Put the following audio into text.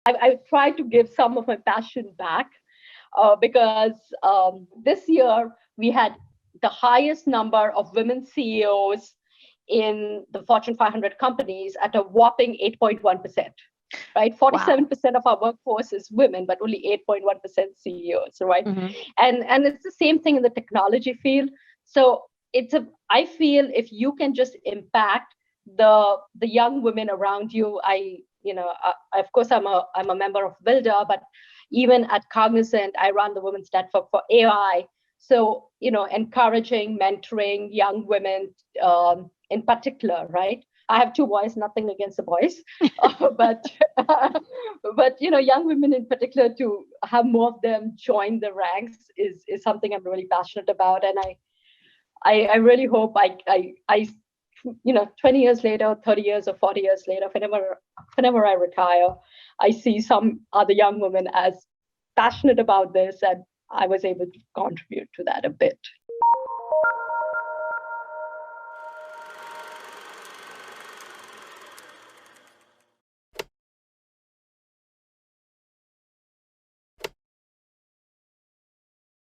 I try to give some of my passion back because this year we had the highest number of women CEOs in the Fortune 500 companies at a whopping 8.1%. Right, Wow. 47% of our workforce is women, but only 8.1% CEOs. Right, Hmm. and it's the same thing in the technology field. So I feel if you can just impact the young women around you. Of course I'm a member of Builder, but even at Cognizant, I run the Women's Network for AI. So encouraging, mentoring young women in particular, right? I have two boys, nothing against the boys, but but young women in particular, to have more of them join the ranks is something I'm really passionate about, and I really hope I 20 years later, 30 years or 40 years later, whenever I retire, I see some other young women as passionate about this, and I was able to contribute to that a bit.